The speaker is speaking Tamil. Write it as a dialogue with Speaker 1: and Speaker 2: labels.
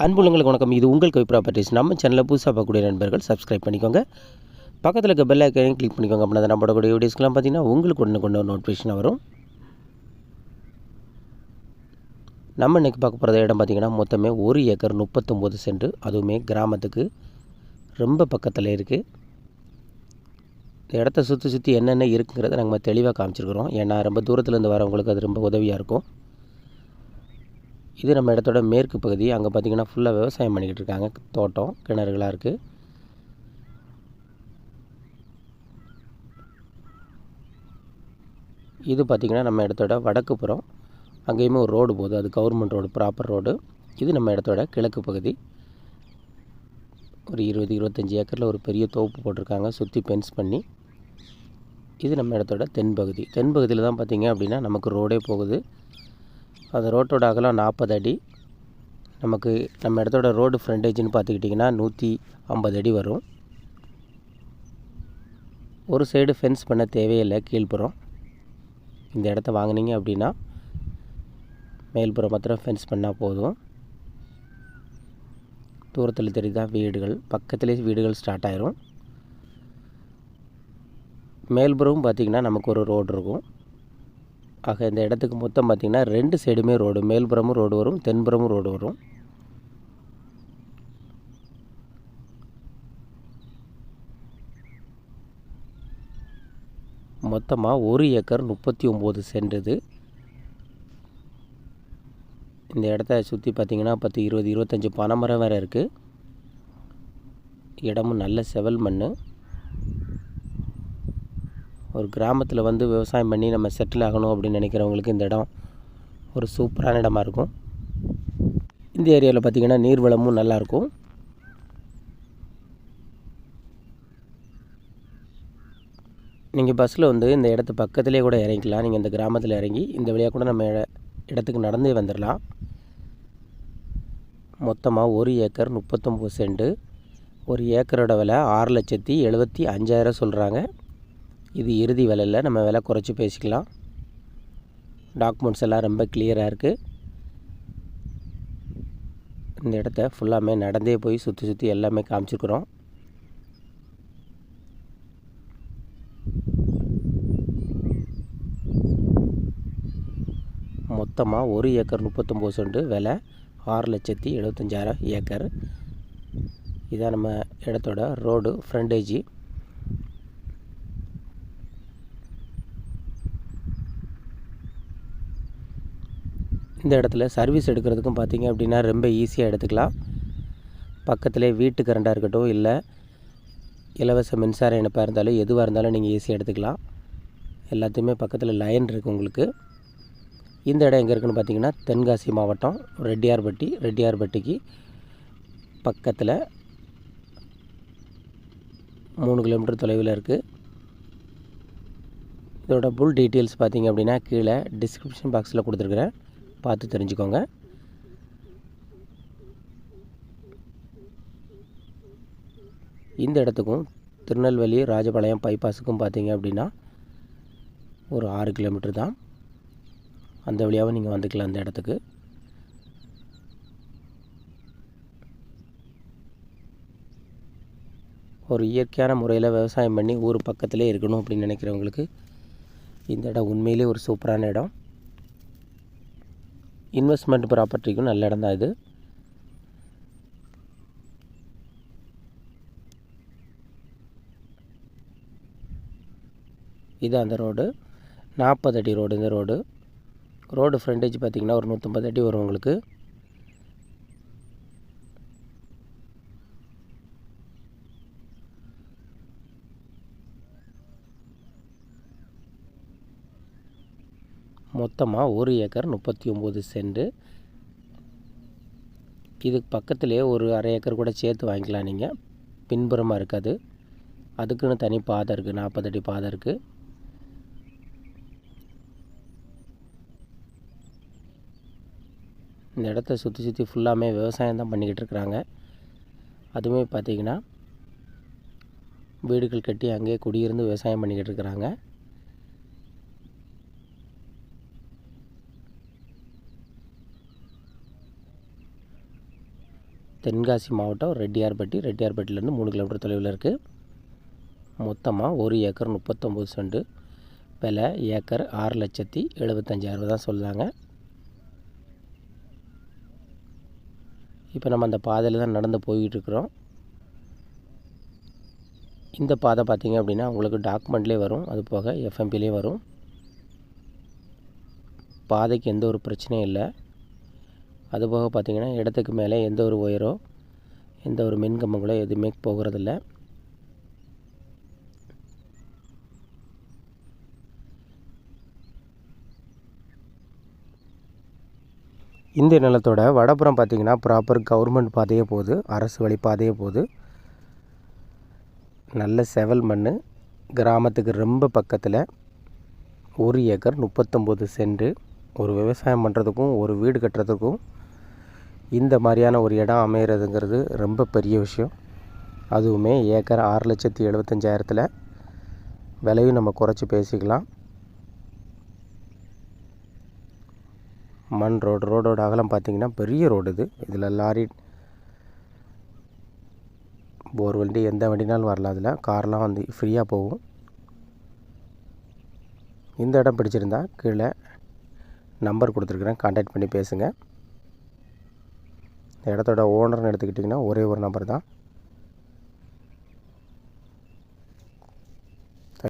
Speaker 1: அன்புள்ளங்களுக்கு வணக்கம். இது உங்கள் கவி ப்ராப்பர்ட்டிஸ். நம்ம சேனலில் புதுசாக பார்க்கக்கூடிய நண்பர்கள் சப்ஸ்கிரைப் பண்ணிக்கோங்க. பக்கத்தில் இருக்க பெல் ஐக்கானையும் கிளிக் பண்ணிக்கோங்க. அப்படின்னா நம்ம போடக்கூடிய வீடியோஸ்க்கெலாம் பார்த்தீங்கன்னா உங்களுக்கு ஒன்று நோட்டிஃபிகேஷன் வரும். நம்ம இன்றைக்கி பார்க்க போகிற இடம் பார்த்திங்கன்னா மொத்தமே 1 ஏக்கர் 39 சென்ட். அதுவுமே கிராமத்துக்கு ரொம்ப பக்கத்தில் இருக்குது. இந்த இடத்த சுற்றி என்னென்ன இருக்குங்கிறத நாங்கள் தெளிவாக காமிச்சிருக்கிறோம். ஏன்னா ரொம்ப தூரத்துலேருந்து வரவங்களுக்கு அது ரொம்ப உதவியாக இருக்கும். இது நம்ம இடத்தோட மேற்கு பகுதி. அங்கே பார்த்திங்கன்னா ஃபுல்லாக விவசாயம் பண்ணிக்கிட்டு இருக்காங்க. தோட்டம் கிணறுகளாக இருக்குது. இது பார்த்திங்கன்னா நம்ம இடத்தோட வடக்கு புறம். அங்கேயுமே ஒரு ரோடு போகுது. அது கவர்மெண்ட் ரோடு, ப்ராப்பர் ரோடு. இது நம்ம இடத்தோட கிழக்கு பகுதி. ஒரு 20-25 ஏக்கரில் ஒரு பெரிய தோப்பு போட்டிருக்காங்க, சுற்றி ஃபென்ஸ் பண்ணி. இது நம்ம இடத்தோட தென்பகுதி. தென்பகுதியில் தான் பார்த்திங்க அப்படின்னா நமக்கு ரோடே போகுது. அந்த ரோட்டோட அகலம் 40 அடி. நமக்கு நம்ம இடத்தோட ரோடு ஃப்ரண்டேஜ்னு பார்த்துக்கிட்டிங்கன்னா 150 அடி வரும். ஒரு சைடு ஃபென்ஸ் பண்ண தேவையில்லை. கீழ்ப்புறம் இந்த இடத்த வாங்கினீங்க அப்படின்னா மேல்புறம் மாத்திரம் ஃபென்ஸ் பண்ணால் போதும். தூரத்தில் தெரியுதா வீடுகள், பக்கத்துலேயே வீடுகள் ஸ்டார்ட் ஆயிரும். மேல்புறம் பார்த்திங்கன்னா நமக்கு ஒரு ரோடு இருக்கும். ஆக இந்த இடத்துக்கு மொத்தம் பார்த்திங்கன்னா 2 சைடுமே ரோடு. மேல்புறமும் ரோடு வரும், தென்புறமும் ரோடு வரும். மொத்தமாக 1 ஏக்கர் 39 சென்ட். இது இந்த இடத்த சுற்றி பார்த்திங்கன்னா 10-20-25 பனைமரம் வேறு இருக்குது. இடமும் நல்ல செவல் மண். ஒரு கிராமத்தில் வந்து விவசாயம் பண்ணி நம்ம செட்டில் ஆகணும் அப்படின்னு நினைக்கிறவங்களுக்கு இந்த இடம் ஒரு சூப்பரான இடமா இருக்கும். இந்த ஏரியாவில் பார்த்திங்கன்னா நீர்வளமும் நல்லாயிருக்கும். நீங்கள் பஸ்ஸில் வந்து இந்த இடத்து பக்கத்துலேயே கூட இறங்கிக்கலாம். நீங்கள் இந்த கிராமத்தில் இறங்கி இந்த வழியாக கூட நம்ம இடத்துக்கு நடந்தே வந்துடலாம். மொத்தமாக 1 ஏக்கர் 39 சென்ட். ஒரு ஏக்கரோட விலை 6,75,000 சொல்கிறாங்க. இது இறுதி விலை இல்லை, நம்ம விலை குறைச்சி பேசிக்கலாம். டாக்குமெண்ட்ஸ் எல்லாம் ரொம்ப கிளியராக இருக்குது. இந்த இடத்த ஃபுல்லாமே நடந்தே போய் சுற்றி எல்லாமே காமிச்சிருக்கிறோம். மொத்தமாக 1 ஏக்கர் 39 சென்ட், விலை 6,75,000 ஏக்கர். இதான் நம்ம இடத்தோட ரோடு ஃப்ரண்டேஜி. இந்த இடத்துல சர்வீஸ் எடுக்கிறதுக்கும் பார்த்திங்க அப்படின்னா ரொம்ப ஈஸியாக எடுத்துக்கலாம். பக்கத்துலேயே வீட்டு கரண்டாக இருக்கட்டும், இல்லை இலவச மின்சார இணைப்பாக இருந்தாலும் எதுவாக இருந்தாலும் நீங்கள் ஈஸியாக எடுத்துக்கலாம். எல்லாத்தையுமே பக்கத்தில் லைன் இருக்குது உங்களுக்கு. இந்த இடம் எங்கே இருக்குதுன்னு பார்த்திங்கன்னா தென்காசி மாவட்டம் ரெட்டியார்பட்டி. ரெட்டியார்பட்டிக்கு பக்கத்தில் 3 கிலோமீட்டர் தொலைவில் இருக்குது. இதோட ஃபுல் டீட்டெயில்ஸ் பார்த்திங்க அப்படின்னா கீழே டிஸ்கிரிப்ஷன் பாக்ஸில் கொடுத்துருக்குறேன், பார்த்து தெரிஞ்சுக்கோங்க. இந்த இடத்துக்கும் திருநெல்வேலி ராஜபாளையம் பைபாஸுக்கும் பார்த்திங்க அப்படின்னா ஒரு 6 கிலோமீட்டர் தான். அந்த வழியாகவும் நீங்கள் வந்துக்கலாம். அந்த இடத்துக்கு ஒரு இயற்கையான முறையில் விவசாயம் பண்ணி ஊர் பக்கத்திலே இருக்கணும் அப்படின்னு நினைக்கிறவங்களுக்கு இந்த இடம் உண்மையிலே ஒரு சூப்பரான இடம். இன்வெஸ்ட்மெண்ட் ப்ராப்பர்ட்டிக்கும் நல்ல இடம் தான் இது. இது அந்த ரோடு 40 அடி ரோடு. இந்த ரோடு ஃப்ரண்டேஜ் பார்த்திங்கன்னா ஒரு 150 அடி வரும் உங்களுக்கு. மொத்தமாக 1 ஏக்கர் 39 சென்ட். இதுக்கு பக்கத்துலேயே ஒரு அரை ஏக்கர் கூட சேர்த்து வாங்கிக்கலாம் நீங்கள். பின்புறமாக இருக்காது, அதுக்குன்னு தனி பாதை இருக்குது, 40 அடி பாதை இருக்குது. இந்த இடத்த சுற்றி ஃபுல்லாமே விவசாயம் தான் பண்ணிக்கிட்டு இருக்கிறாங்க. அதுவுமே பார்த்திங்கன்னா வீடுகள் கட்டி அங்கேயே குடியிருந்து விவசாயம் பண்ணிக்கிட்டு இருக்கிறாங்க. தென்காசி மாவட்டம் ரெட்டியார்பட்டிலேருந்து 3 கிலோமீட்டர் தொலைவில் இருக்குது. மொத்தமாக 1 ஏக்கர் 39 சென்ட், விலை ஏக்கர் 6,75,000 தான் சொல்லுறாங்க. இப்போ நம்ம அந்த பாதையில் தான் நடந்து போய்கிட்டுருக்குறோம். இந்த பாதை பார்த்திங்க அப்படின்னா உங்களுக்கு டாக்குமெண்ட்லேயே வரும், அது போக எஃப்எம்பிலே வரும். பாதைக்கு எந்த ஒரு பிரச்சனையும் இல்லை. அதுபோக பார்த்திங்கன்னா இடத்துக்கு மேலே எந்த ஒரு ஒயரோ எந்த ஒரு மின்கம்பங்களோ எதுவுமே போகிறதில்ல. இந்த நிலத்தோட வடப்புறம் பார்த்திங்கன்னா ப்ராப்பர் கவர்மெண்ட் பாதையே போகுது, அரசு வழி பாதையே போகுது. நல்ல செவல் மண், கிராமத்துக்கு ரொம்ப பக்கத்தில் 1 ஏக்கர் 39 சென்ட். ஒரு விவசாயம் பண்ணுறதுக்கும் ஒரு வீடு கட்டுறதுக்கும் இந்த மாதிரியான ஒரு இடம் அமைகிறதுங்கிறது ரொம்ப பெரிய விஷயம். அதுவுமே ஏக்கர் 6,75,000 விலையும் நம்ம குறைச்சி பேசிக்கலாம். மண் ரோடோட அகலம் பார்த்திங்கன்னா பெரிய ரோடு இது. இதில் லாரி, போர் வண்டி எந்த வண்டினாலும் வரலாம். அதில் கார்லாம் வந்து ஃப்ரீயாக போகும். இந்த இடம் பிடிச்சிருந்தா கீழே நம்பர் கொடுத்துருக்குறேன், கான்டாக்ட் பண்ணி பேசுங்க. இந்த இடத்தோட ஓனர்னு எடுத்துக்கிட்டிங்கன்னா ஒரே ஒரு நம்பர் தான்.